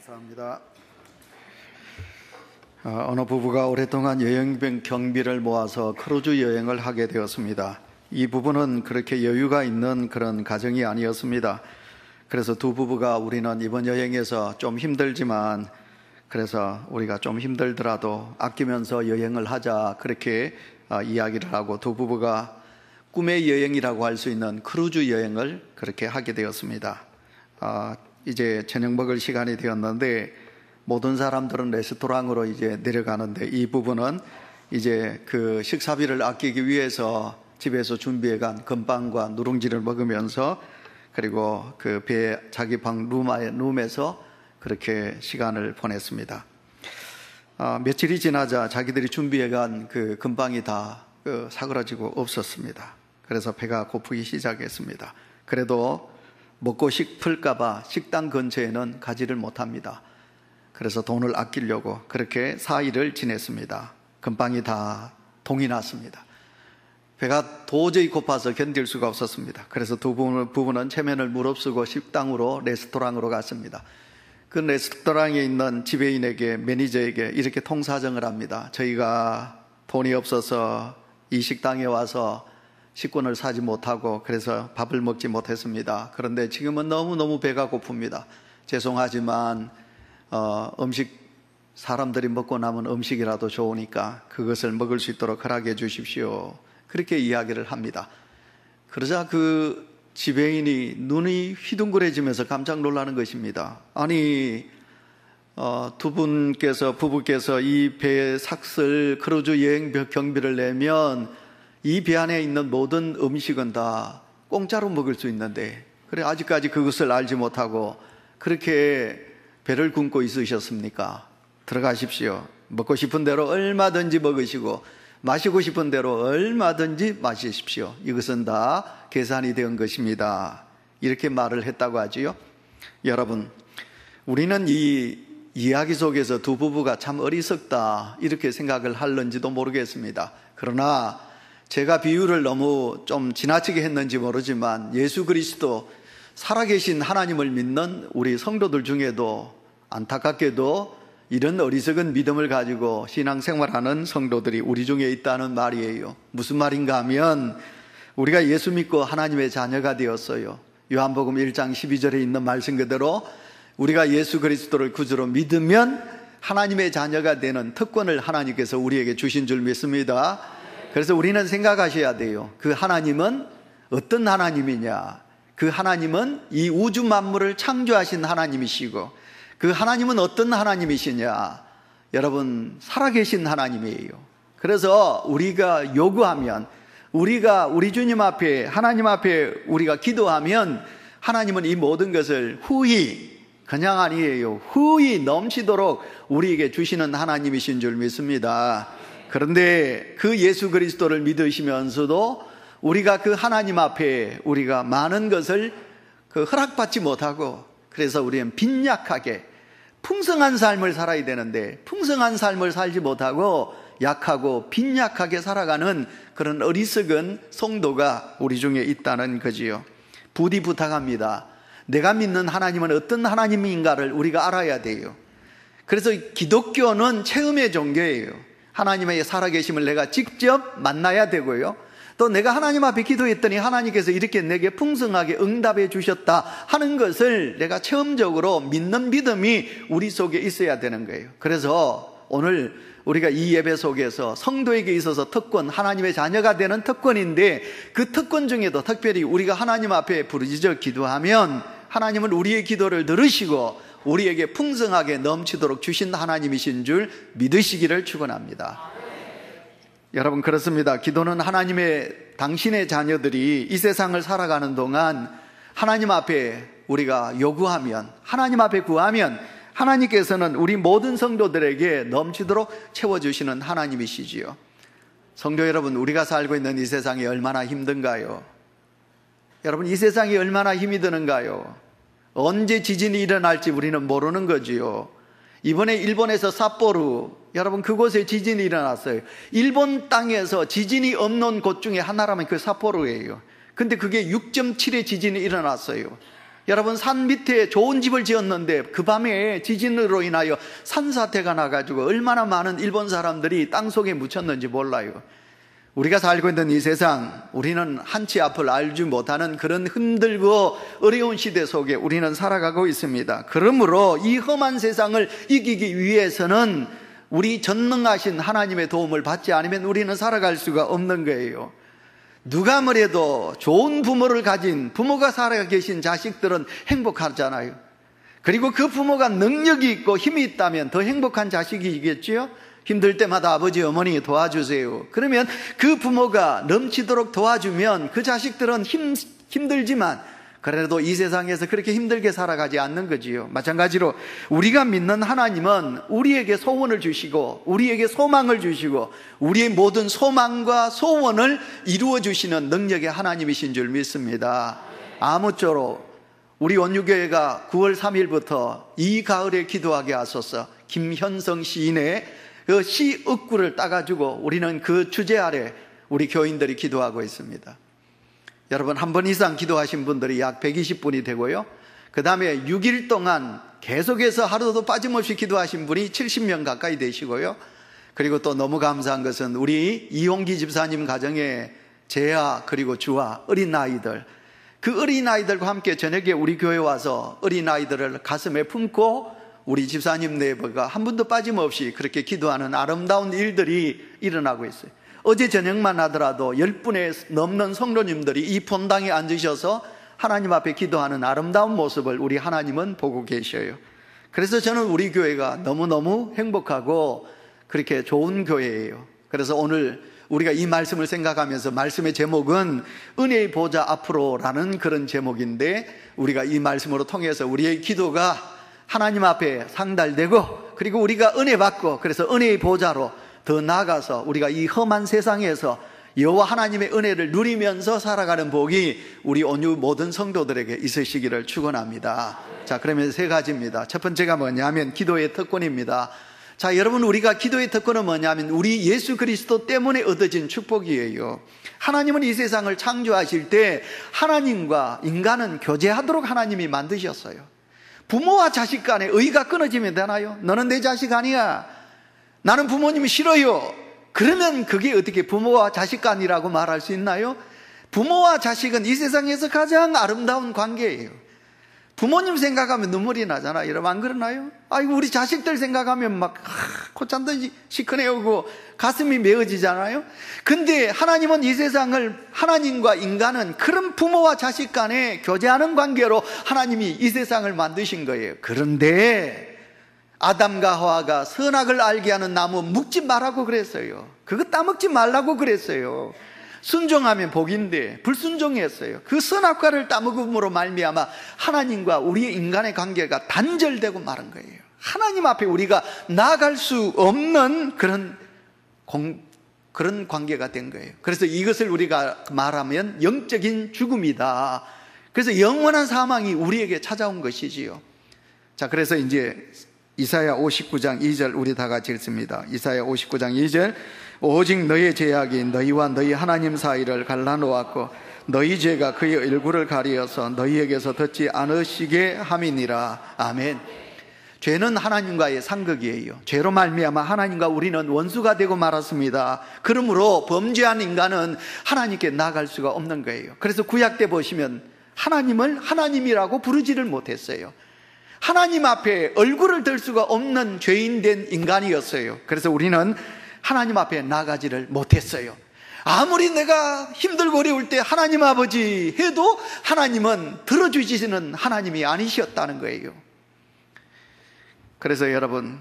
감사합니다. 어느 부부가 오랫동안 여행 경비를 모아서 크루즈 여행을 하게 되었습니다. 이 부부는 그렇게 여유가 있는 그런 가정이 아니었습니다. 그래서 두 부부가 우리는 이번 여행에서 좀 힘들지만 그래서 우리가 좀 힘들더라도 아끼면서 여행을 하자 그렇게 이야기를 하고 두 부부가 꿈의 여행이라고 할 수 있는 크루즈 여행을 그렇게 하게 되었습니다. 이제 저녁 먹을 시간이 되었는데 모든 사람들은 레스토랑으로 이제 내려가는데 이 부부는 이제 그 식사비를 아끼기 위해서 집에서 준비해간 건빵과 누룽지를 먹으면서 그리고 그 배 자기 방 룸에서 그렇게 시간을 보냈습니다. 며칠이 지나자 자기들이 준비해간 그 건빵이 다 사그라지고 없었습니다. 그래서 배가 고프기 시작했습니다. 그래도 먹고 싶을까봐 식당 근처에는 가지를 못합니다. 그래서 돈을 아끼려고 그렇게 4일을 지냈습니다. 건빵이 다 동이 났습니다. 배가 도저히 고파서 견딜 수가 없었습니다. 그래서 두 부부는 체면을 무릅쓰고 식당으로 레스토랑으로 갔습니다. 그 레스토랑에 있는 지배인에게 매니저에게 이렇게 통사정을 합니다. 저희가 돈이 없어서 이 식당에 와서 식권을 사지 못하고 그래서 밥을 먹지 못했습니다. 그런데 지금은 너무너무 배가 고픕니다. 죄송하지만 음식 사람들이 먹고 남은 음식이라도 좋으니까 그것을 먹을 수 있도록 허락해 주십시오. 그렇게 이야기를 합니다. 그러자 그 지배인이 눈이 휘둥그레지면서 깜짝 놀라는 것입니다. 아니 부부께서 이 배에 삭슬 크루즈 여행 경비를 내면 이 배 안에 있는 모든 음식은 다 공짜로 먹을 수 있는데 그래 아직까지 그것을 알지 못하고 그렇게 배를 굶고 있으셨습니까? 들어가십시오. 먹고 싶은 대로 얼마든지 먹으시고 마시고 싶은 대로 얼마든지 마시십시오. 이것은 다 계산이 된 것입니다. 이렇게 말을 했다고 하지요. 여러분, 우리는 이 이야기 속에서 두 부부가 참 어리석다 이렇게 생각을 할는지도 모르겠습니다. 그러나 제가 비유를 너무 좀 지나치게 했는지 모르지만 예수 그리스도 살아계신 하나님을 믿는 우리 성도들 중에도 안타깝게도 이런 어리석은 믿음을 가지고 신앙생활하는 성도들이 우리 중에 있다는 말이에요. 무슨 말인가 하면 우리가 예수 믿고 하나님의 자녀가 되었어요. 요한복음 1장 12절에 있는 말씀 그대로 우리가 예수 그리스도를 구주로 믿으면 하나님의 자녀가 되는 특권을 하나님께서 우리에게 주신 줄 믿습니다. 그래서 우리는 생각하셔야 돼요. 그 하나님은 어떤 하나님이냐? 그 하나님은 이 우주 만물을 창조하신 하나님이시고 그 하나님은 어떤 하나님이시냐? 여러분, 살아계신 하나님이에요. 그래서 우리가 요구하면 우리가 우리 주님 앞에 하나님 앞에 우리가 기도하면 하나님은 이 모든 것을 후히 그냥 아니에요. 후히 넘치도록 우리에게 주시는 하나님이신 줄 믿습니다. 그런데 그 예수 그리스도를 믿으시면서도 우리가 그 하나님 앞에 우리가 많은 것을 허락받지 못하고 그래서 우리는 빈약하게 풍성한 삶을 살아야 되는데 풍성한 삶을 살지 못하고 약하고 빈약하게 살아가는 그런 어리석은 성도가 우리 중에 있다는 거지요. 부디 부탁합니다. 내가 믿는 하나님은 어떤 하나님인가를 우리가 알아야 돼요. 그래서 기독교는 체험의 종교예요. 하나님의 살아계심을 내가 직접 만나야 되고요. 또 내가 하나님 앞에 기도했더니 하나님께서 이렇게 내게 풍성하게 응답해 주셨다 하는 것을 내가 체험적으로 믿는 믿음이 우리 속에 있어야 되는 거예요. 그래서 오늘 우리가 이 예배 속에서 성도에게 있어서 특권, 하나님의 자녀가 되는 특권인데 그 특권 중에도 특별히 우리가 하나님 앞에 부르짖어 기도하면 하나님은 우리의 기도를 들으시고 우리에게 풍성하게 넘치도록 주신 하나님이신 줄 믿으시기를 축원합니다. 여러분 그렇습니다. 기도는 당신의 자녀들이 이 세상을 살아가는 동안 하나님 앞에 우리가 요구하면 하나님 앞에 구하면 하나님께서는 우리 모든 성도들에게 넘치도록 채워주시는 하나님이시지요. 성도 여러분, 우리가 살고 있는 이 세상이 얼마나 힘든가요? 여러분, 이 세상이 얼마나 힘이 드는가요? 언제 지진이 일어날지 우리는 모르는 거지요. 이번에 일본에서 삿포로, 여러분 그곳에 지진이 일어났어요. 일본 땅에서 지진이 없는 곳 중에 하나라면 그 삿포로예요. 근데 그게 6.7의 지진이 일어났어요. 여러분, 산 밑에 좋은 집을 지었는데 그 밤에 지진으로 인하여 산사태가 나가지고 얼마나 많은 일본 사람들이 땅속에 묻혔는지 몰라요. 우리가 살고 있는 이 세상, 우리는 한치 앞을 알지 못하는 그런 힘들고 어려운 시대 속에 우리는 살아가고 있습니다. 그러므로 이 험한 세상을 이기기 위해서는 우리 전능하신 하나님의 도움을 받지 않으면 우리는 살아갈 수가 없는 거예요. 누가 뭐래도 좋은 부모를 가진, 부모가 살아계신 자식들은 행복하잖아요. 그리고 그 부모가 능력이 있고 힘이 있다면 더 행복한 자식이겠지요. 힘들 때마다 아버지, 어머니 도와주세요. 그러면 그 부모가 넘치도록 도와주면 그 자식들은 힘들지만 그래도 이 세상에서 그렇게 힘들게 살아가지 않는 거지요. 마찬가지로 우리가 믿는 하나님은 우리에게 소원을 주시고 우리에게 소망을 주시고 우리의 모든 소망과 소원을 이루어 주시는 능력의 하나님이신 줄 믿습니다. 아무쪼록 우리 원유교회가 9월 3일부터 이 가을에 기도하게 하소서, 김현성 시인의 그 시읍구를 따가지고 우리는 그 주제 아래 우리 교인들이 기도하고 있습니다. 여러분, 한 번 이상 기도하신 분들이 약 120분이 되고요, 그 다음에 6일 동안 계속해서 하루도 빠짐없이 기도하신 분이 70명 가까이 되시고요, 그리고 또 너무 감사한 것은 우리 이홍기 집사님 가정에 재아 그리고 주아 어린아이들, 그 어린아이들과 함께 저녁에 우리 교회 와서 어린아이들을 가슴에 품고 우리 집사님 네버가 한 분도 빠짐없이 그렇게 기도하는 아름다운 일들이 일어나고 있어요. 어제 저녁만 하더라도 10분에 넘는 성도님들이 이 본당에 앉으셔서 하나님 앞에 기도하는 아름다운 모습을 우리 하나님은 보고 계셔요. 그래서 저는 우리 교회가 너무너무 행복하고 그렇게 좋은 교회예요. 그래서 오늘 우리가 이 말씀을 생각하면서, 말씀의 제목은 은혜의 보좌 앞으로라는 그런 제목인데, 우리가 이 말씀으로 통해서 우리의 기도가 하나님 앞에 상달되고, 그리고 우리가 은혜 받고, 그래서 은혜의 보좌로 더 나아가서 우리가 이 험한 세상에서 여호와 하나님의 은혜를 누리면서 살아가는 복이 우리 온유 모든 성도들에게 있으시기를 축원합니다. 자, 그러면 세 가지입니다. 첫 번째가 뭐냐면 기도의 특권입니다. 자, 여러분, 우리가 기도의 특권은 뭐냐면 우리 예수 그리스도 때문에 얻어진 축복이에요. 하나님은 이 세상을 창조하실 때 하나님과 인간은 교제하도록 하나님이 만드셨어요. 부모와 자식 간에 의가 끊어지면 되나요? 너는 내 자식 아니야, 나는 부모님이 싫어요. 그러면 그게 어떻게 부모와 자식 간이라고 말할 수 있나요? 부모와 자식은 이 세상에서 가장 아름다운 관계예요. 부모님 생각하면 눈물이 나잖아요. 여러분, 안 그러나요? 아이고, 우리 자식들 생각하면 막 코찬듯이 시큰해오고 가슴이 메어지잖아요. 근데 하나님은 이 세상을, 하나님과 인간은 그런 부모와 자식 간에 교제하는 관계로 하나님이 이 세상을 만드신 거예요. 그런데 아담과 하와가 선악을 알게 하는 나무 먹지 말라고 그랬어요. 그거 따먹지 말라고 그랬어요. 순종하면 복인데 불순종했어요. 그 선악과를 따먹음으로 말미암아 하나님과 우리 인간의 관계가 단절되고 마른 거예요. 하나님 앞에 우리가 나아갈 수 없는 그런 관계가 된 거예요. 그래서 이것을 우리가 말하면 영적인 죽음이다. 그래서 영원한 사망이 우리에게 찾아온 것이지요. 자, 그래서 이제 이사야 59장 2절 우리 다 같이 읽습니다. 이사야 59장 2절. 오직 너의 죄악이 너희와 너희 하나님 사이를 갈라놓았고 너희 죄가 그의 얼굴을 가리어서 너희에게서 듣지 않으시게 함이니라. 아멘. 죄는 하나님과의 상극이에요. 죄로 말미암아 하나님과 우리는 원수가 되고 말았습니다. 그러므로 범죄한 인간은 하나님께 나아갈 수가 없는 거예요. 그래서 구약 때 보시면 하나님을 하나님이라고 부르지를 못했어요. 하나님 앞에 얼굴을 들 수가 없는 죄인된 인간이었어요. 그래서 우리는 하나님 앞에 나가지를 못했어요. 아무리 내가 힘들고 어려울 때 하나님 아버지 해도 하나님은 들어주시는 하나님이 아니셨다는 거예요. 그래서 여러분,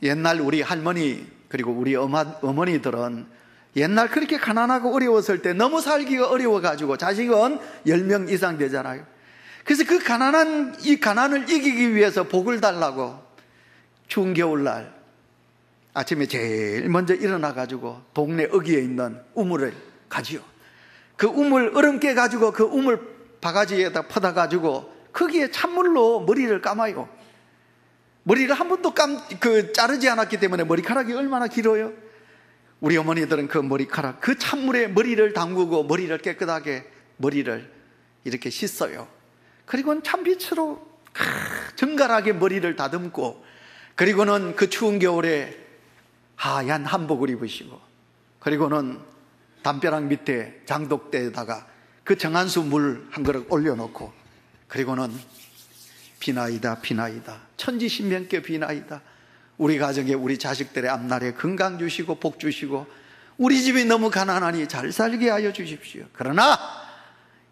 옛날 우리 할머니 그리고 우리 어머니들은 옛날 그렇게 가난하고 어려웠을 때 너무 살기가 어려워가지고 자식은 10명 이상 되잖아요. 그래서 그 이 가난을 이기기 위해서 복을 달라고 추운 겨울날 아침에 제일 먼저 일어나가지고 동네 어귀에 있는 우물을 가지요. 그 우물 얼음 깨가지고 그 우물 바가지에다 퍼다가지고 거기에 찬물로 머리를 감아요. 머리를 한 번도 자르지 않았기 때문에 머리카락이 얼마나 길어요. 우리 어머니들은 그 머리카락, 그 찬물에 머리를 담그고 머리를 깨끗하게 머리를 이렇게 씻어요. 그리고는 참빛으로 정갈하게 머리를 다듬고, 그리고는 그 추운 겨울에 하얀 한복을 입으시고, 그리고는 담벼락 밑에 장독대에다가 그 정한수 물 한 그릇 올려놓고, 그리고는 비나이다 비나이다, 천지신명께 비나이다, 우리 가정에 우리 자식들의 앞날에 건강 주시고 복 주시고 우리 집이 너무 가난하니 잘 살게 하여 주십시오. 그러나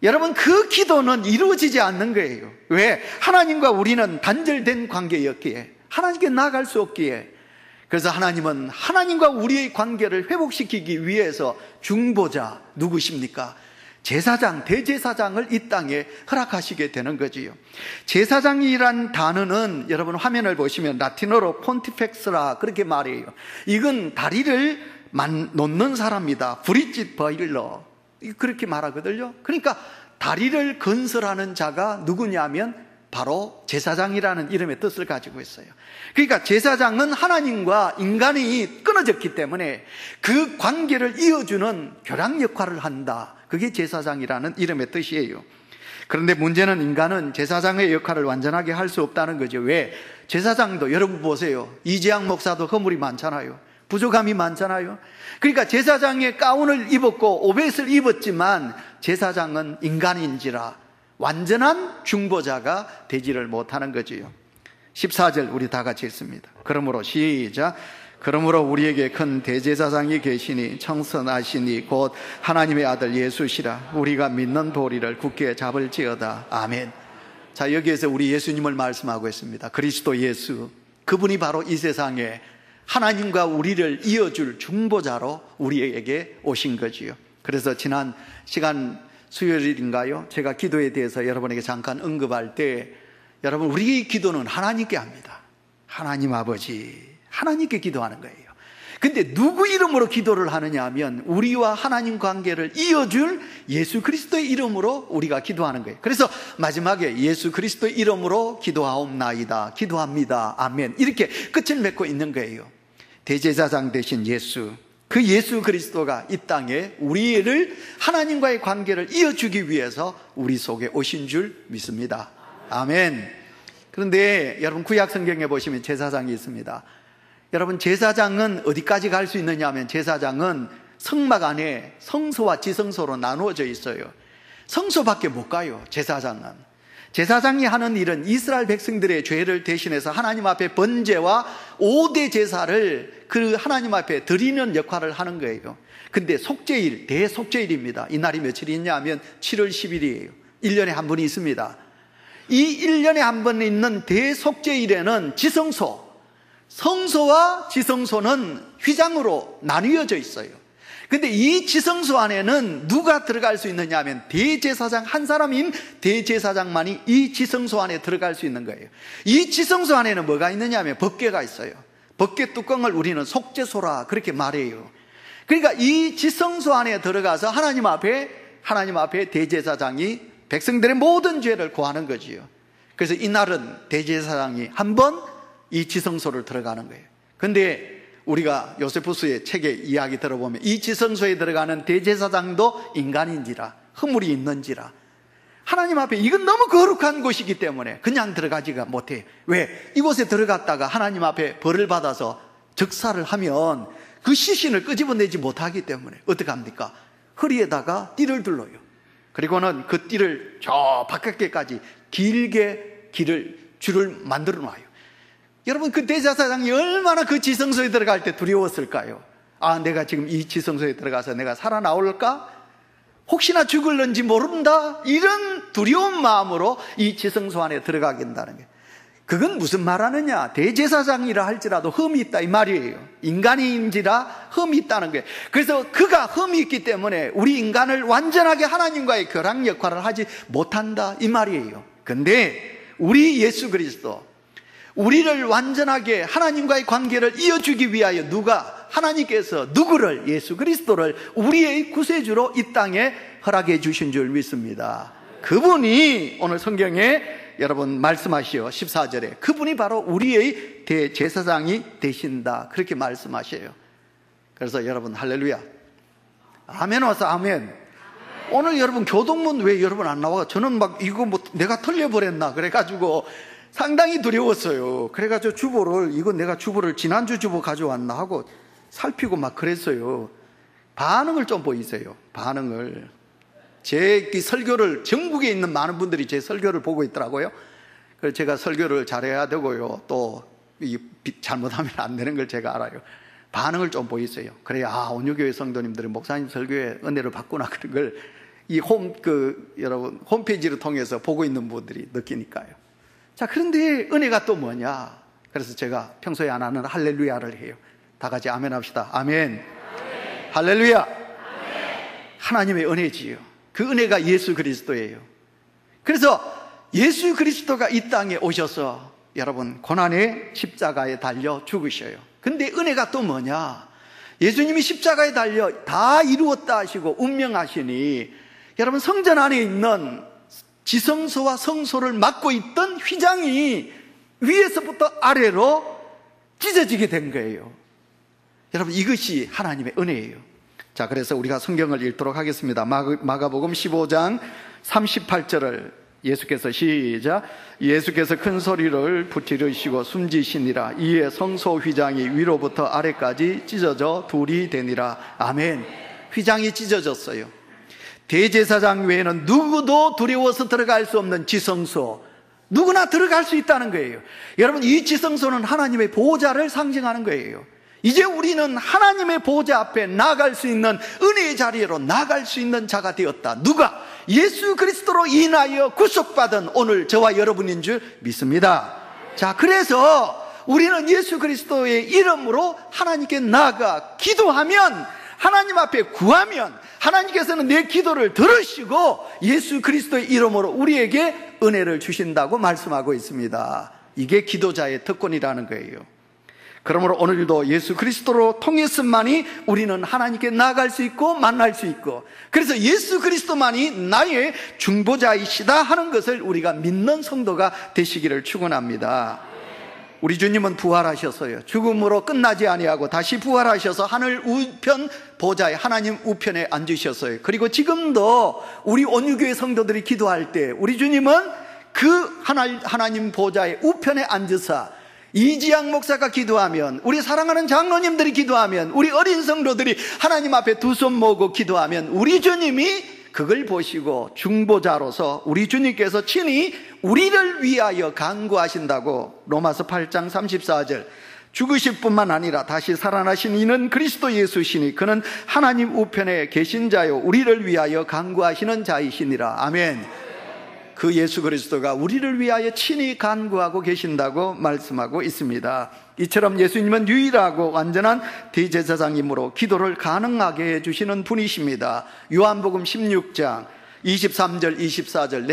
여러분, 그 기도는 이루어지지 않는 거예요. 왜? 하나님과 우리는 단절된 관계였기에, 하나님께 나아갈 수 없기에. 그래서 하나님은 하나님과 우리의 관계를 회복시키기 위해서 중보자, 누구십니까? 제사장, 대제사장을 이 땅에 허락하시게 되는 거지요. 제사장이란 단어는 여러분 화면을 보시면 라틴어로 폰티펙스라 그렇게 말해요. 이건 다리를 놓는 사람이다. 브릿짓 버일러, 그렇게 말하거든요. 그러니까 다리를 건설하는 자가 누구냐면 바로 제사장이라는 이름의 뜻을 가지고 있어요. 그러니까 제사장은 하나님과 인간이 끊어졌기 때문에 그 관계를 이어주는 교량 역할을 한다. 그게 제사장이라는 이름의 뜻이에요. 그런데 문제는 인간은 제사장의 역할을 완전하게 할 수 없다는 거죠. 왜? 제사장도 여러분 보세요. 이재양 목사도 허물이 많잖아요. 부족함이 많잖아요. 그러니까 제사장의 가운을 입었고 오벳을 입었지만 제사장은 인간인지라 완전한 중보자가 되지를 못하는 거지요. 14절 우리 다 같이 읽습니다. 그러므로 시작. 그러므로 우리에게 큰 대제사장이 계시니 청선하시니 곧 하나님의 아들 예수시라. 우리가 믿는 도리를 굳게 잡을지어다. 아멘. 자, 여기에서 우리 예수님을 말씀하고 있습니다. 그리스도 예수, 그분이 바로 이 세상에 하나님과 우리를 이어줄 중보자로 우리에게 오신 거지요. 그래서 지난 시간 수요일인가요? 제가 기도에 대해서 여러분에게 잠깐 언급할 때, 여러분, 우리의 기도는 하나님께 합니다. 하나님 아버지, 하나님께 기도하는 거예요. 근데 누구 이름으로 기도를 하느냐 하면 우리와 하나님 관계를 이어줄 예수 그리스도의 이름으로 우리가 기도하는 거예요. 그래서 마지막에 예수 그리스도의 이름으로 기도하옵나이다, 기도합니다, 아멘, 이렇게 끝을 맺고 있는 거예요. 대제사장 되신 예수, 그 예수 그리스도가 이 땅에 우리를 하나님과의 관계를 이어주기 위해서 우리 속에 오신 줄 믿습니다. 아멘. 그런데 여러분, 구약 성경에 보시면 제사장이 있습니다. 여러분, 제사장은 어디까지 갈 수 있느냐 하면 제사장은 성막 안에 성소와 지성소로 나누어져 있어요. 성소밖에 못 가요. 제사장이 하는 일은 이스라엘 백성들의 죄를 대신해서 하나님 앞에 번제와 5대 제사를 그 하나님 앞에 드리는 역할을 하는 거예요. 근데 속죄일, 대속죄일입니다. 이 날이 며칠이냐 하면 7월 10일이에요. 1년에 한 번이 있습니다. 이 1년에 한 번 있는 대속죄일에는 성소와 지성소는 휘장으로 나뉘어져 있어요. 근데 이 지성소 안에는 누가 들어갈 수 있느냐 하면 대제사장 한 사람인 대제사장만이 이 지성소 안에 들어갈 수 있는 거예요. 이 지성소 안에는 뭐가 있느냐 하면 법궤가 있어요. 법궤 뚜껑을 우리는 속죄소라 그렇게 말해요. 그러니까 이 지성소 안에 들어가서 하나님 앞에 대제사장이 백성들의 모든 죄를 고하는 거지요. 그래서 이날은 대제사장이 한 번 이 지성소를 들어가는 거예요. 근데 우리가 요세푸스의 책에 이야기 들어보면 이 지성소에 들어가는 대제사장도 인간인지라, 허물이 있는지라, 하나님 앞에 이건 너무 거룩한 곳이기 때문에 그냥 들어가지가 못해요. 왜? 이곳에 들어갔다가 하나님 앞에 벌을 받아서 즉사를 하면 그 시신을 끄집어내지 못하기 때문에 어떻게 합니까? 허리에다가 띠를 둘러요. 그리고는 그 띠를 저 바깥에까지 길게 줄을 만들어 놔요. 여러분, 그 대제사장이 얼마나 그 지성소에 들어갈 때 두려웠을까요? 아, 내가 지금 이 지성소에 들어가서 내가 살아나올까? 혹시나 죽을는지 모른다? 이런 두려운 마음으로 이 지성소 안에 들어가게 된다는 거예요. 그건 무슨 말하느냐? 대제사장이라 할지라도 흠이 있다 이 말이에요. 인간인지라 흠이 있다는 거예요. 그래서 그가 흠이 있기 때문에 우리 인간을 완전하게 하나님과의 교량 역할을 하지 못한다 이 말이에요. 근데 우리 예수 그리스도, 우리를 완전하게 하나님과의 관계를 이어주기 위하여 하나님께서 누구를, 예수 그리스도를 우리의 구세주로 이 땅에 허락해 주신 줄 믿습니다. 그분이 오늘 성경에 여러분 말씀하시오. 14절에 그분이 바로 우리의 대제사장이 되신다 그렇게 말씀하셔요. 그래서 여러분 할렐루야, 아멘 와서 아멘. 오늘 여러분 교동문 왜 여러분 안 나와? 저는 막 이거 뭐 내가 털려버렸나 그래가지고 상당히 두려웠어요. 그래가지고 내가 주보를 지난주 주보 가져왔나 하고 살피고 막 그랬어요. 반응을 좀 보이세요. 반응을. 제 설교를 전국에 있는 많은 분들이 제 설교를 보고 있더라고요. 그래서 제가 설교를 잘해야 되고요. 또 잘못하면 안 되는 걸 제가 알아요. 반응을 좀 보이세요. 그래야 온유교회 성도님들은 목사님 설교에 은혜를 받구나 그런 걸 여러분 홈페이지를 통해서 보고 있는 분들이 느끼니까요. 자, 그런데 은혜가 또 뭐냐? 그래서 제가 평소에 안 하는 할렐루야를 해요. 다 같이 아멘 합시다. 아멘. 아멘. 할렐루야. 아멘. 하나님의 은혜지요. 그 은혜가 예수 그리스도예요. 그래서 예수 그리스도가 이 땅에 오셔서 여러분 고난의 십자가에 달려 죽으셔요. 근데 은혜가 또 뭐냐? 예수님이 십자가에 달려 다 이루었다 하시고 운명하시니 여러분 성전 안에 있는 지성소와 성소를 막고 있던 휘장이 위에서부터 아래로 찢어지게 된 거예요. 여러분 이것이 하나님의 은혜예요. 자, 그래서 우리가 성경을 읽도록 하겠습니다. 마가복음 15장 38절을 예수께서 시작. 예수께서 큰 소리를 부르시고 숨지시니라. 이에 성소 휘장이 위로부터 아래까지 찢어져 둘이 되니라. 아멘. 휘장이 찢어졌어요. 대제사장 외에는 누구도 두려워서 들어갈 수 없는 지성소, 누구나 들어갈 수 있다는 거예요. 여러분 이 지성소는 하나님의 보호자를 상징하는 거예요. 이제 우리는 하나님의 보호자 앞에 나아갈 수 있는 은혜의 자리로 나아갈 수 있는 자가 되었다. 누가? 예수 그리스도로 인하여 구속받은 오늘 저와 여러분인 줄 믿습니다. 자, 그래서 우리는 예수 그리스도의 이름으로 하나님께 나아가 기도하면, 하나님 앞에 구하면 하나님께서는 내 기도를 들으시고 예수 그리스도의 이름으로 우리에게 은혜를 주신다고 말씀하고 있습니다. 이게 기도자의 특권이라는 거예요. 그러므로 오늘도 예수 그리스도로 통했음만이 우리는 하나님께 나아갈 수 있고 만날 수 있고, 그래서 예수 그리스도만이 나의 중보자이시다 하는 것을 우리가 믿는 성도가 되시기를 축원합니다. 우리 주님은 부활하셨어요. 죽음으로 끝나지 아니하고 다시 부활하셔서 하늘 우편 보좌에 하나님 우편에 앉으셨어요. 그리고 지금도 우리 온유교회 성도들이 기도할 때 우리 주님은 그 하나님 보좌의 우편에 앉으사 이지양 목사가 기도하면, 우리 사랑하는 장로님들이 기도하면, 우리 어린 성도들이 하나님 앞에 두 손 모으고 기도하면 우리 주님이 그걸 보시고 중보자로서 우리 주님께서 친히 우리를 위하여 간구하신다고 로마서 8장 34절, 죽으실 뿐만 아니라 다시 살아나신 이는 그리스도 예수시니 그는 하나님 우편에 계신 자요 우리를 위하여 간구하시는 자이시니라. 아멘. 그 예수 그리스도가 우리를 위하여 친히 간구하고 계신다고 말씀하고 있습니다. 이처럼 예수님은 유일하고 완전한 대제사장이므로 기도를 가능하게 해주시는 분이십니다. 요한복음 16장 23절 24절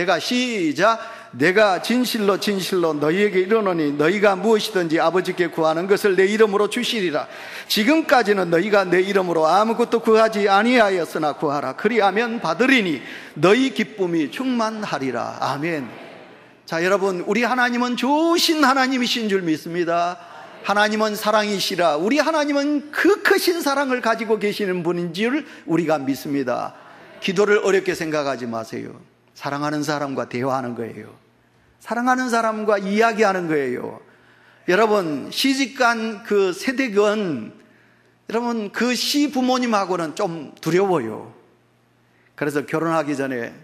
내가 진실로 진실로 너희에게 이르노니 너희가 무엇이든지 아버지께 구하는 것을 내 이름으로 주시리라. 지금까지는 너희가 내 이름으로 아무것도 구하지 아니하였으나 구하라. 그리하면 받으리니 너희 기쁨이 충만하리라. 아멘. 자, 여러분, 우리 하나님은 좋으신 하나님이신 줄 믿습니다. 하나님은 사랑이시라. 우리 하나님은 그 크신 사랑을 가지고 계시는 분인 줄 우리가 믿습니다. 기도를 어렵게 생각하지 마세요. 사랑하는 사람과 대화하는 거예요. 사랑하는 사람과 이야기하는 거예요. 여러분, 시집간 그 세댁은 여러분 그 시부모님하고는 좀 두려워요. 그래서 결혼하기 전에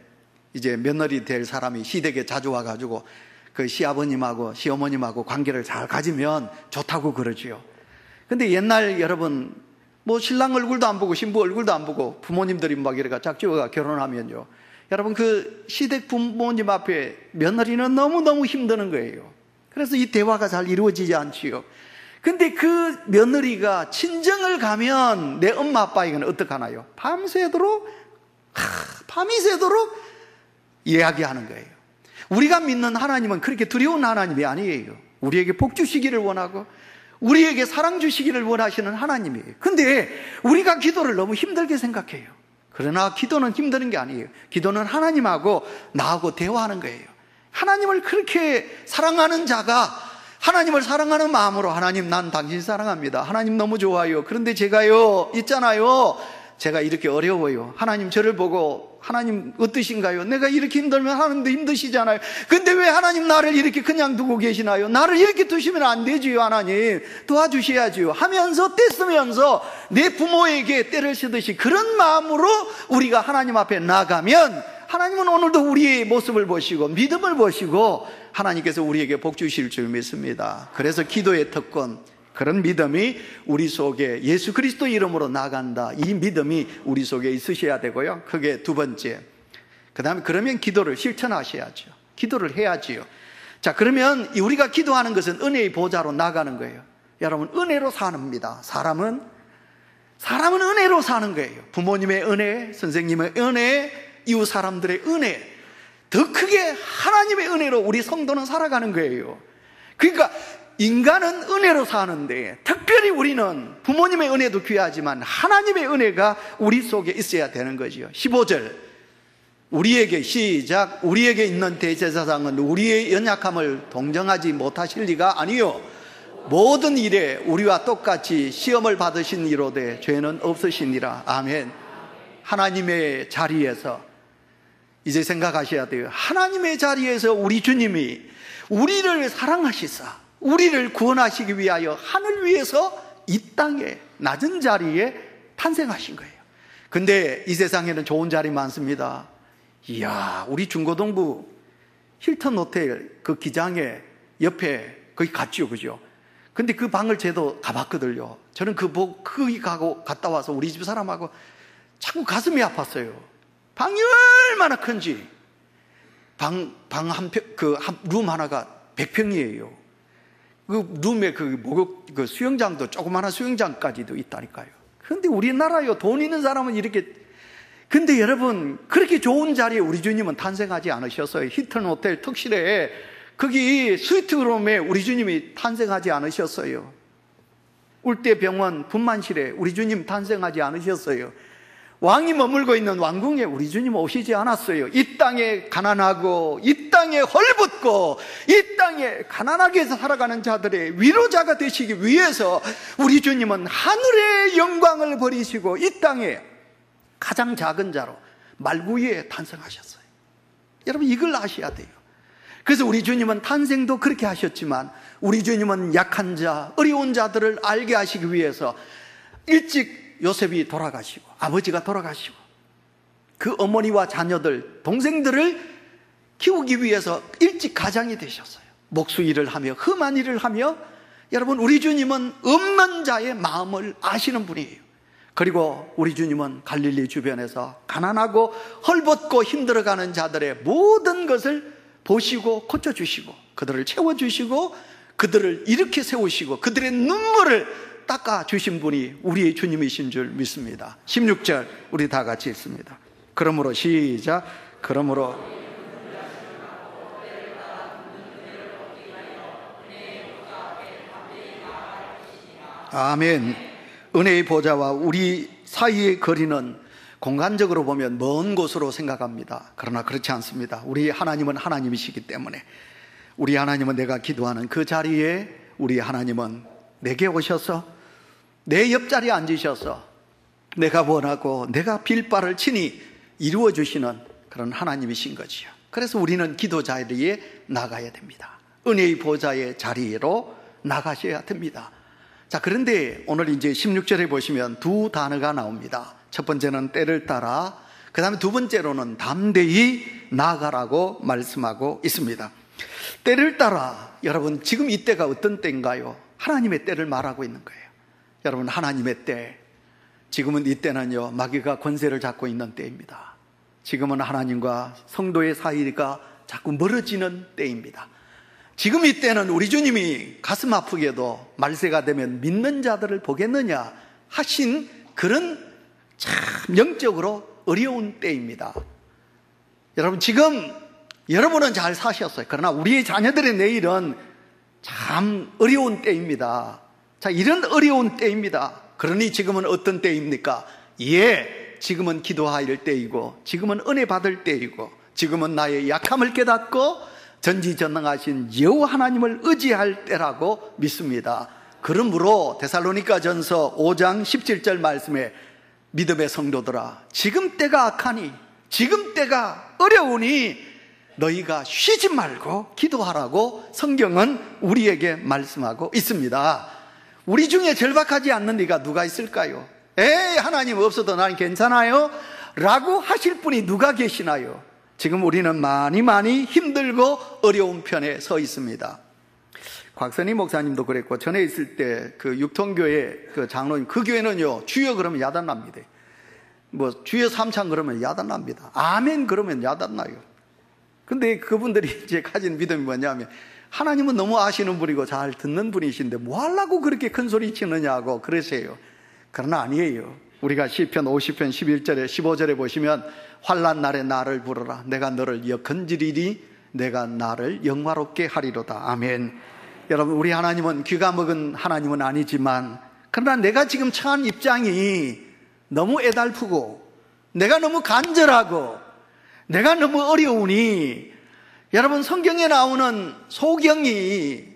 이제 며느리 될 사람이 시댁에 자주 와가지고 그 시아버님하고 시어머님하고 관계를 잘 가지면 좋다고 그러지요. 근데 옛날 여러분 뭐 신랑 얼굴도 안 보고 신부 얼굴도 안 보고 부모님들이 막 이래가 짝지어가 결혼하면요, 여러분 그 시댁 부모님 앞에 며느리는 너무너무 힘드는 거예요. 그래서 이 대화가 잘 이루어지지 않지요. 근데 그 며느리가 친정을 가면 내 엄마 아빠에게는 어떡하나요? 밤새도록 이야기하는 거예요. 우리가 믿는 하나님은 그렇게 두려운 하나님이 아니에요. 우리에게 복 주시기를 원하고 우리에게 사랑 주시기를 원하시는 하나님이에요. 근데 우리가 기도를 너무 힘들게 생각해요. 그러나 기도는 힘드는 게 아니에요. 기도는 하나님하고 나하고 대화하는 거예요. 하나님을 그렇게 사랑하는 자가 하나님을 사랑하는 마음으로, 하나님 난 당신 사랑합니다. 하나님 너무 좋아요. 그런데 제가요 있잖아요, 제가 이렇게 어려워요. 하나님 저를 보고 하나님 어떠신가요? 내가 이렇게 힘들면 하나님도 힘드시잖아요. 근데 왜 하나님 나를 이렇게 그냥 두고 계시나요? 나를 이렇게 두시면 안 되지요. 하나님 도와주셔야지요 하면서 떼쓰면서 내 부모에게 때를 쓰듯이 그런 마음으로 우리가 하나님 앞에 나가면 하나님은 오늘도 우리의 모습을 보시고 믿음을 보시고 하나님께서 우리에게 복 주실 줄 믿습니다. 그래서 기도의 특권, 그런 믿음이 우리 속에 예수 그리스도 이름으로 나간다, 이 믿음이 우리 속에 있으셔야 되고요. 그게 두 번째. 그 다음에 그러면 기도를 실천하셔야죠. 기도를 해야지요. 자, 그러면 우리가 기도하는 것은 은혜의 보좌로 나가는 거예요. 여러분, 은혜로 사는입니다. 사람은 은혜로 사는 거예요. 부모님의 은혜, 선생님의 은혜, 이웃 사람들의 은혜, 더 크게 하나님의 은혜로 우리 성도는 살아가는 거예요. 그러니까 인간은 은혜로 사는데 특별히 우리는 부모님의 은혜도 귀하지만 하나님의 은혜가 우리 속에 있어야 되는 거죠. 15절 우리에게 시작 우리에게 있는 대제사장은 우리의 연약함을 동정하지 못하실 리가 아니요 모든 일에 우리와 똑같이 시험을 받으신 이로되 죄는 없으시니라. 아멘. 하나님의 자리에서 이제 생각하셔야 돼요. 하나님의 자리에서 우리 주님이 우리를 사랑하시사 우리를 구원하시기 위하여 하늘 위에서 이 땅에 낮은 자리에 탄생하신 거예요. 근데 이 세상에는 좋은 자리 많습니다. 이야, 우리 중고등부 힐튼 호텔 그 기장에 옆에 거기 갔죠, 그죠? 근데 그 방을 저도 가봤거든요. 저는 거기 갔다 와서 우리 집 사람하고 자꾸 가슴이 아팠어요. 방이 얼마나 큰지. 방 한 평, 룸 하나가 100평이에요. 그 룸에 그 수영장도 조그마한 수영장까지도 있다니까요. 그런데 우리나라요, 돈 있는 사람은 이렇게. 근데 여러분, 그렇게 좋은 자리에 우리 주님은 탄생하지 않으셨어요. 힐튼 호텔 특실에 거기 스위트룸에 우리 주님이 탄생하지 않으셨어요. 울대병원 분만실에 우리 주님 탄생하지 않으셨어요. 왕이 머물고 있는 왕궁에 우리 주님 오시지 않았어요. 이 땅에 가난하고 이 땅에 헐벗고 이 땅에 가난하게 살아가는 자들의 위로자가 되시기 위해서 우리 주님은 하늘의 영광을 버리시고 이 땅에 가장 작은 자로 말구 위에 탄생하셨어요. 여러분, 이걸 아셔야 돼요. 그래서 우리 주님은 탄생도 그렇게 하셨지만 우리 주님은 약한 자, 어려운 자들을 알게 하시기 위해서 일찍 요셉이 돌아가시고 아버지가 돌아가시고 그 어머니와 자녀들, 동생들을 키우기 위해서 일찍 가장이 되셨어요. 목수 일을 하며 험한 일을 하며. 여러분, 우리 주님은 없는 자의 마음을 아시는 분이에요. 그리고 우리 주님은 갈릴리 주변에서 가난하고 헐벗고 힘들어가는 자들의 모든 것을 보시고 고쳐주시고 그들을 채워주시고 그들을 일으켜 세우시고 그들의 눈물을 닦아주신 분이 우리의 주님이신 줄 믿습니다. 16절 우리 다 같이 읽습니다. 그러므로 시작. 그러므로 아멘. 은혜의 보좌와 우리 사이의 거리는 공간적으로 보면 먼 곳으로 생각합니다. 그러나 그렇지 않습니다. 우리 하나님은 하나님이시기 때문에 우리 하나님은 내가 기도하는 그 자리에 우리 하나님은 내게 오셔서 내 옆자리에 앉으셔서 내가 원하고 내가 빌 바를 친히 이루어 주시는 그런 하나님이신 거지요. 그래서 우리는 기도 자리에 나가야 됩니다. 은혜의 보좌의 자리로 나가셔야 됩니다. 자, 그런데 오늘 이제 16절에 보시면 두 단어가 나옵니다. 첫 번째는 때를 따라, 그 다음에 두 번째로는 담대히 나아가라고 말씀하고 있습니다. 때를 따라, 여러분 지금 이 때가 어떤 때인가요? 하나님의 때를 말하고 있는 거예요. 여러분, 하나님의 때, 지금은 이 때는요 마귀가 권세를 잡고 있는 때입니다. 지금은 하나님과 성도의 사이가 자꾸 멀어지는 때입니다. 지금 이 때는 우리 주님이 가슴 아프게도 말세가 되면 믿는 자들을 보겠느냐 하신 그런 참 영적으로 어려운 때입니다. 여러분, 지금 여러분은 잘 사셨어요. 그러나 우리의 자녀들의 내일은 참 어려운 때입니다. 자, 이런 어려운 때입니다. 그러니 지금은 어떤 때입니까? 예, 지금은 기도할 때이고 지금은 은혜 받을 때이고 지금은 나의 약함을 깨닫고 전지전능하신 여호와 하나님을 의지할 때라고 믿습니다. 그러므로 데살로니가전서 5장 17절 말씀에 믿음의 성도들아, 지금 때가 악하니, 지금 때가 어려우니 너희가 쉬지 말고 기도하라고 성경은 우리에게 말씀하고 있습니다. 우리 중에 절박하지 않는 이가 누가 있을까요? 에이, 하나님 없어도 난 괜찮아요 라고 하실 분이 누가 계시나요? 지금 우리는 많이 힘들고 어려운 편에 서 있습니다. 곽선희 목사님도 그랬고, 전에 있을 때 그 육통교회 그 장로님, 그 교회는요, 주여 그러면 야단납니다. 뭐 주여 삼창 그러면 야단납니다. 아멘 그러면 야단나요. 근데 그분들이 이제 가진 믿음이 뭐냐면, 하나님은 너무 아시는 분이고 잘 듣는 분이신데 뭐 하려고 그렇게 큰 소리 치느냐고 그러세요. 그러나 아니에요. 우리가 시편 50편 11절에 15절에 보시면, 환난 날에 나를 부르라, 내가 너를 역건지리니 내가 나를 영화롭게 하리로다. 아멘. 여러분, 우리 하나님은 귀가 먹은 하나님은 아니지만, 그러나 내가 지금 처한 입장이 너무 애달프고 내가 너무 간절하고 내가 너무 어려우니, 여러분, 성경에 나오는 소경이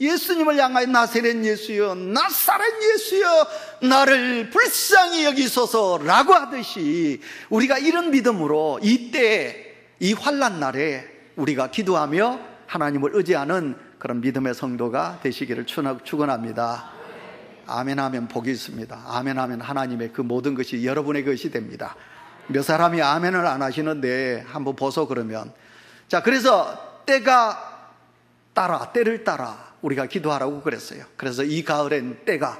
예수님을 향하여 나사렛 예수여, 나사렛 예수여, 나를 불쌍히 여기소서라고 하듯이, 우리가 이런 믿음으로 이때 이 환난 날에 우리가 기도하며 하나님을 의지하는 그런 믿음의 성도가 되시기를 축원합니다. 아멘 하면 복이 있습니다. 아멘 하면 하나님의 그 모든 것이 여러분의 것이 됩니다. 몇 사람이 아멘을 안 하시는데 한번 보소 그러면. 자, 그래서 때를 따라 우리가 기도하라고 그랬어요. 그래서 이 가을엔 때가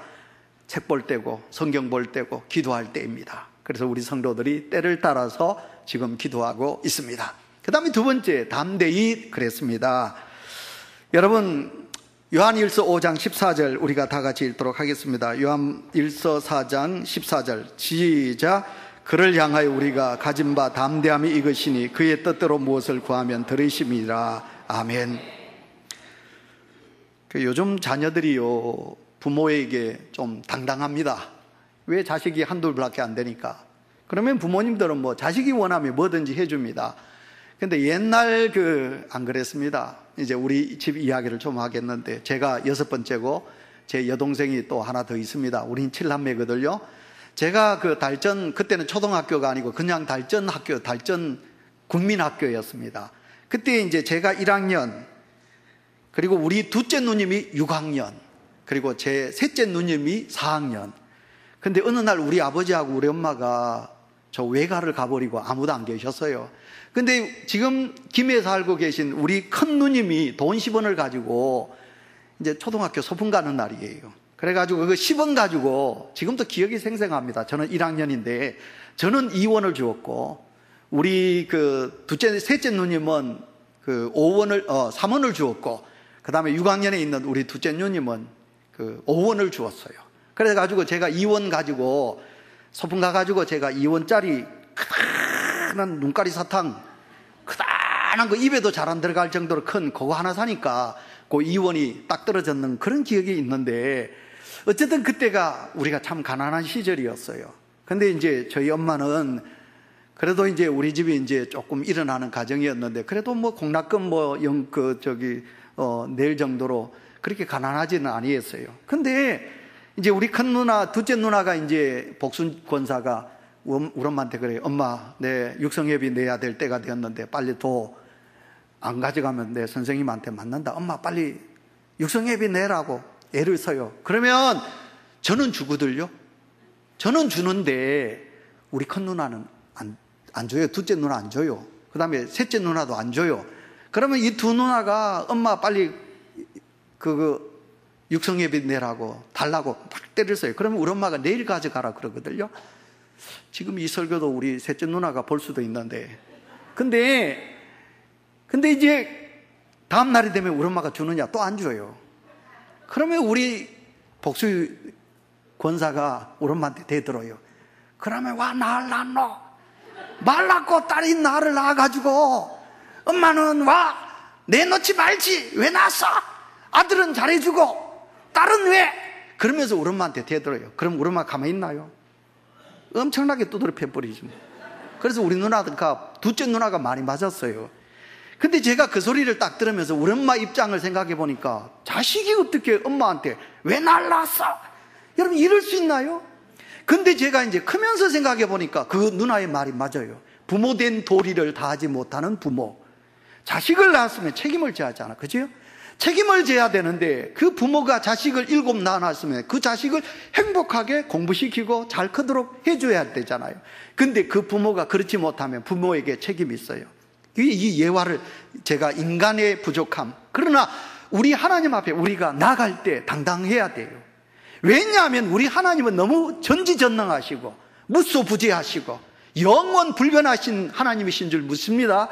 책 볼 때고 성경 볼 때고 기도할 때입니다. 그래서 우리 성도들이 때를 따라서 지금 기도하고 있습니다. 그 다음에 두 번째, 담대히 그랬습니다. 여러분, 요한일서 5장 14절 우리가 다 같이 읽도록 하겠습니다. 요한일서 4장 14절 시작. 그를 향하여 우리가 가진 바 담대함이 이것이니 그의 뜻대로 무엇을 구하면 들으심이라. 아멘. 요즘 자녀들이요, 부모에게 좀 당당합니다. 왜? 자식이 한둘밖에 안 되니까. 그러면 부모님들은 뭐 자식이 원하면 뭐든지 해줍니다. 근데 옛날 안 그랬습니다. 이제 우리 집 이야기를 좀 하겠는데, 제가 6번째고 제 여동생이 또 하나 더 있습니다. 우린 7남매거든요. 제가 달전, 그때는 초등학교가 아니고 그냥 달전 학교, 달전 국민학교였습니다. 그때 이제 제가 1학년, 그리고 우리 둘째 누님이 6학년, 그리고 제 셋째 누님이 4학년. 근데 어느 날 우리 아버지하고 우리 엄마가 저 외가를 가버리고 아무도 안 계셨어요. 근데 지금 김해에 살고 계신 우리 큰 누님이 돈 10원을 가지고 이제 초등학교 소풍 가는 날이에요. 그래가지고 그 10원 가지고 지금도 기억이 생생합니다. 저는 1학년인데 저는 2원을 주었고, 우리 셋째 누님은 3원을 주었고, 그 다음에 6학년에 있는 우리 둘째 누님은 5원을 주었어요. 그래가지고 제가 2원 가지고 소풍 가가지고 제가 2원짜리 크다란 눈가리 사탕, 크다란 거 입에도 잘 안 들어갈 정도로 큰 그거 하나 사니까 그 2원이 딱 떨어졌는 그런 기억이 있는데, 어쨌든 그때가 우리가 참 가난한 시절이었어요. 근데 이제 저희 엄마는 그래도 이제 우리 집이 이제 조금 일어나는 가정이었는데, 그래도 뭐 공납금 낼 정도로 그렇게 가난하지는 아니었어요. 근데 이제 우리 큰 누나, 둘째 누나가 이제 복순 권사가 우리 엄마한테 그래요. 엄마, 내 육성회비 내야 될 때가 되었는데 빨리 안 가져가면 내 선생님한테 맞는다. 엄마 빨리 육성회비 내라고 애를 써요. 그러면 저는 주거든요. 저는 주는데 우리 큰 누나는 안 줘요. 둘째 누나 안 줘요. 그 다음에 셋째 누나도 안 줘요. 그러면 이 두 누나가 엄마 빨리 육성예비 내라고 달라고 막 때를 써요. 그러면 우리 엄마가 내일 가져가라 그러거든요. 지금 이 설교도 우리 셋째 누나가 볼 수도 있는데, 근데 이제 다음 날이 되면 우리 엄마가 주느냐? 또 안 줘요. 그러면 우리 복수 권사가 우리 엄마한테 대들어요. 그러면 와 날 낳노? 말 낳고 딸이 나를 낳아가지고 엄마는 와 내놓지 말지 왜 낳았어? 아들은 잘해주고 딸은 왜? 그러면서 우리 엄마한테 대들어요. 그럼 우리 엄마 가만히 있나요? 엄청나게 두드려 패버리죠. 그래서 우리 누나가, 둘째 누나가 많이 맞았어요. 근데 제가 그 소리를 딱 들으면서 우리 엄마 입장을 생각해 보니까, 자식이 어떻게 엄마한테 왜 날 낳았어? 여러분, 이럴 수 있나요? 근데 제가 이제 크면서 생각해 보니까 그 누나의 말이 맞아요. 부모된 도리를 다하지 못하는 부모. 자식을 낳았으면 책임을 져야 하잖아. 그죠? 책임을 져야 되는데 그 부모가 자식을 7 낳았으면 그 자식을 행복하게 공부시키고 잘 크도록 해줘야 되잖아요. 근데 그 부모가 그렇지 못하면 부모에게 책임이 있어요. 이 예화를 제가 인간의 부족함. 그러나 우리 하나님 앞에 우리가 나갈 때 당당해야 돼요. 왜냐하면 우리 하나님은 너무 전지전능하시고 무소부재하시고 영원 불변하신 하나님이신 줄 믿습니다.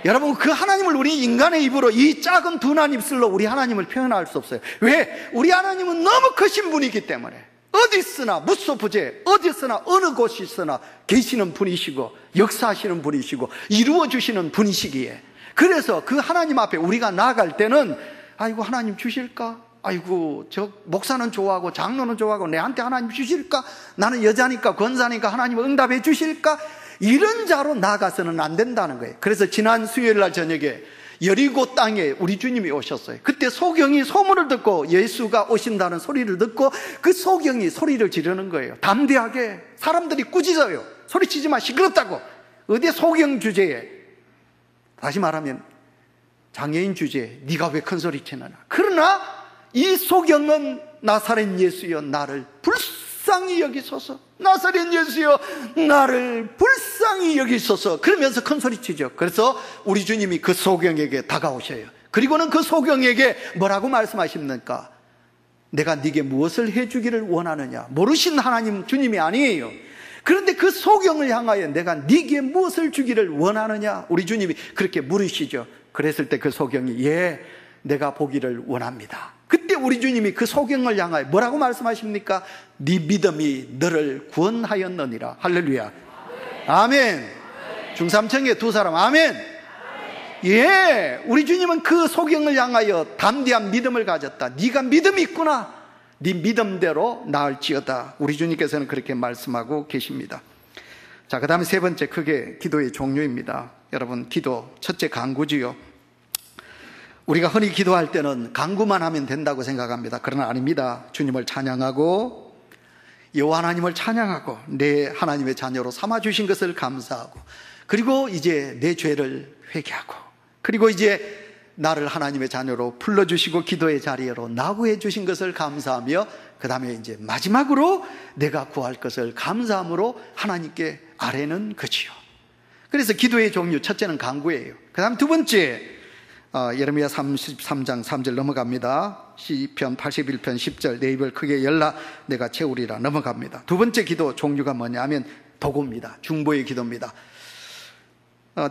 여러분, 그 하나님을 우리 인간의 입으로 이 작은 둔한 입술로 우리 하나님을 표현할 수 없어요. 왜? 우리 하나님은 너무 크신 분이기 때문에 어디 있으나 무소부재, 어디 있으나 어느 곳이 있으나 계시는 분이시고 역사하시는 분이시고 이루어주시는 분이시기에, 그래서 그 하나님 앞에 우리가 나아갈 때는 아이고 하나님 주실까? 아이고 저 목사는 좋아하고 장로는 좋아하고 내한테 하나님 주실까? 나는 여자니까 권사니까 하나님 응답해 주실까? 이런 자로 나아가서는 안 된다는 거예요. 그래서 지난 수요일 날 저녁에 여리고 땅에 우리 주님이 오셨어요. 그때 소경이 소문을 듣고 예수가 오신다는 소리를 듣고 그 소경이 소리를 지르는 거예요. 담대하게. 사람들이 꾸짖어요. 소리치지 마, 시끄럽다고. 어디 소경 주제에, 다시 말하면 장애인 주제에 네가 왜 큰 소리 치느냐. 그러나 이 소경은 나사렛 예수여 나를 불쌍히 여기소서, 나사렛 예수여 나를 불쌍히 여기소서 그러면서 큰 소리치죠. 그래서 우리 주님이 그 소경에게 다가오셔요. 그리고는 그 소경에게 뭐라고 말씀하십니까? 내가 네게 무엇을 해주기를 원하느냐. 모르신 하나님 주님이 아니에요. 그런데 그 소경을 향하여 내가 네게 무엇을 주기를 원하느냐, 우리 주님이 그렇게 물으시죠. 그랬을 때 그 소경이 예, 내가 보기를 원합니다. 그때 우리 주님이 그 소경을 향하여 뭐라고 말씀하십니까? 네 믿음이 너를 구원하였느니라. 할렐루야. 아멘. 중삼청의 두 사람 아멘. 예, 우리 주님은 그 소경을 향하여 담대한 믿음을 가졌다. 네가 믿음이 있구나. 네 믿음대로 나을지어다. 우리 주님께서는 그렇게 말씀하고 계십니다. 자, 그 다음에 세 번째 크게 기도의 종류입니다. 여러분, 기도 첫째 간구지요. 우리가 흔히 기도할 때는 간구만 하면 된다고 생각합니다. 그러나 아닙니다. 주님을 찬양하고 여호와 하나님을 찬양하고 내 하나님의 자녀로 삼아주신 것을 감사하고, 그리고 이제 내 죄를 회개하고, 그리고 이제 나를 하나님의 자녀로 불러주시고 기도의 자리로 나구해 주신 것을 감사하며, 그 다음에 이제 마지막으로 내가 구할 것을 감사함으로 하나님께 아뢰는 거지요. 그래서 기도의 종류 첫째는 간구예요. 그 다음 두 번째, 예레미야 33장 3절 넘어갑니다. 시편 81편 10절 내 입을 크게 열라 내가 채우리라 넘어갑니다. 두 번째 기도 종류가 뭐냐 하면 도구입니다. 중보의 기도입니다.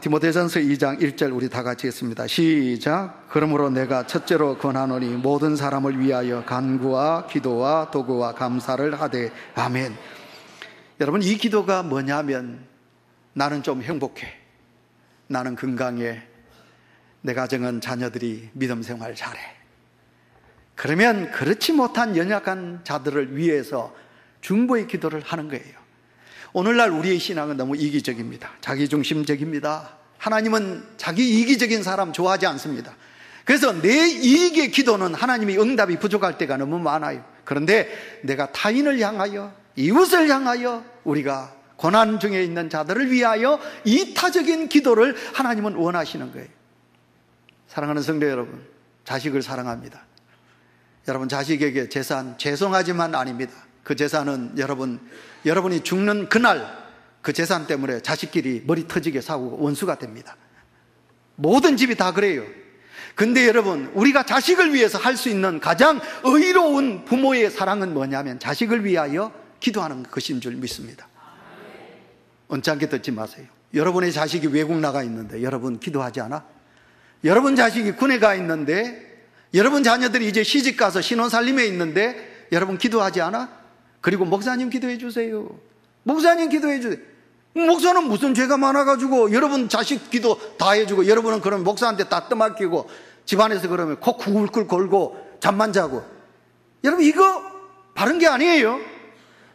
디모데전서 2장 1절 우리 다 같이 했습니다. 시작. 그러므로 내가 첫째로 권하노니 모든 사람을 위하여 간구와 기도와 도구와 감사를 하되 아멘. 여러분, 이 기도가 뭐냐면 나는 좀 행복해, 나는 건강해, 내 가정은 자녀들이 믿음 생활 잘해. 그러면 그렇지 못한 연약한 자들을 위해서 중보의 기도를 하는 거예요. 오늘날 우리의 신앙은 너무 이기적입니다. 자기중심적입니다. 하나님은 자기 이기적인 사람 좋아하지 않습니다. 그래서 내 이익의 기도는 하나님이 응답이 부족할 때가 너무 많아요. 그런데 내가 타인을 향하여, 이웃을 향하여, 우리가 고난 중에 있는 자들을 위하여 이타적인 기도를 하나님은 원하시는 거예요. 사랑하는 성도 여러분, 자식을 사랑합니다. 여러분, 자식에게 재산, 죄송하지만 아닙니다. 그 재산은 여러분이 죽는 그날 그 재산 때문에 자식끼리 머리 터지게 싸우고 원수가 됩니다. 모든 집이 다 그래요. 근데 여러분, 우리가 자식을 위해서 할 수 있는 가장 의로운 부모의 사랑은 뭐냐면 자식을 위하여 기도하는 것인 줄 믿습니다. 언짢게 듣지 마세요. 여러분의 자식이 외국 나가 있는데 여러분 기도하지 않아? 여러분 자식이 군에 가 있는데, 여러분 자녀들이 이제 시집가서 신혼살림에 있는데 여러분 기도하지 않아? 그리고 목사님 기도해 주세요. 목사님 기도해 주세요. 목사는 무슨 죄가 많아가지고 여러분 자식 기도 다 해주고, 여러분은 그럼 목사한테 다 떠맡기고 집안에서 그러면 코 굴굴 골고 잠만 자고. 여러분, 이거 바른 게 아니에요.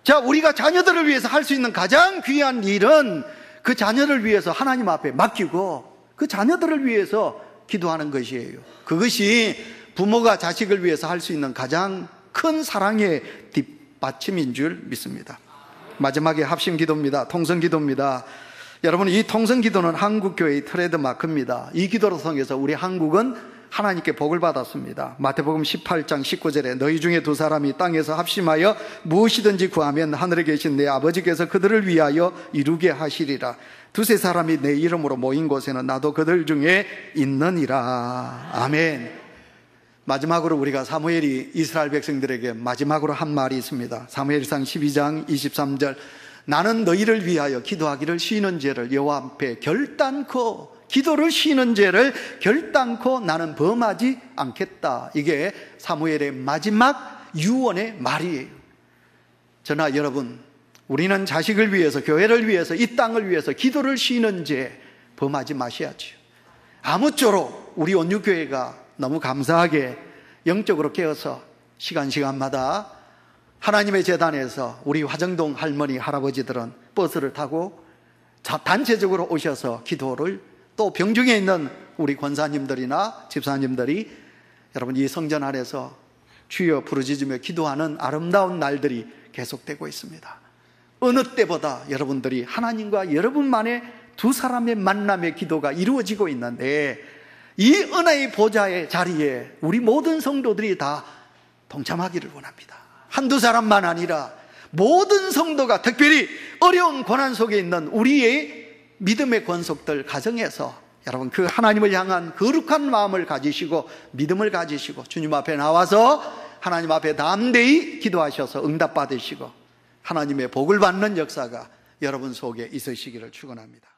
자, 우리가 자녀들을 위해서 할 수 있는 가장 귀한 일은 그 자녀를 위해서 하나님 앞에 맡기고 그 자녀들을 위해서 기도하는 것이에요. 그것이 부모가 자식을 위해서 할 수 있는 가장 큰 사랑의 뒷받침인 줄 믿습니다. 마지막에 합심 기도입니다. 통성 기도입니다. 여러분, 이 통성 기도는 한국교회의 트레이드 마크입니다. 이 기도를 통해서 우리 한국은 하나님께 복을 받았습니다. 마태복음 18장 19절에 너희 중에 두 사람이 땅에서 합심하여 무엇이든지 구하면 하늘에 계신 내 아버지께서 그들을 위하여 이루게 하시리라. 두세 사람이 내 이름으로 모인 곳에는 나도 그들 중에 있느니라. 아멘. 마지막으로 우리가 사무엘이 이스라엘 백성들에게 마지막으로 한 말이 있습니다. 사무엘상 12장 23절 나는 너희를 위하여 기도하기를 쉬는 죄를 여호와 앞에 결단코 기도를 쉬는 죄를 결단코 나는 범하지 않겠다. 이게 사무엘의 마지막 유언의 말이에요. 저나 여러분, 우리는 자식을 위해서, 교회를 위해서, 이 땅을 위해서 기도를 쉬는 죄 범하지 마셔야죠. 아무쪼록 우리 온유교회가 너무 감사하게 영적으로 깨어서 시간마다 하나님의 재단에서 우리 화정동 할머니, 할아버지들은 버스를 타고 단체적으로 오셔서 기도를, 또 병중에 있는 우리 권사님들이나 집사님들이 여러분 이 성전 안에서 주여 부르짖으며 기도하는 아름다운 날들이 계속되고 있습니다. 어느 때보다 여러분들이 하나님과 여러분만의 두 사람의 만남의 기도가 이루어지고 있는데, 이 은혜의 보좌의 자리에 우리 모든 성도들이 다 동참하기를 원합니다. 한두 사람만 아니라 모든 성도가, 특별히 어려운 고난 속에 있는 우리의 믿음의 권속들 가정에서 여러분 그 하나님을 향한 거룩한 마음을 가지시고 믿음을 가지시고 주님 앞에 나와서 하나님 앞에 담대히 기도하셔서 응답받으시고 하나님의 복을 받는 역사가 여러분 속에 있으시기를 축원합니다.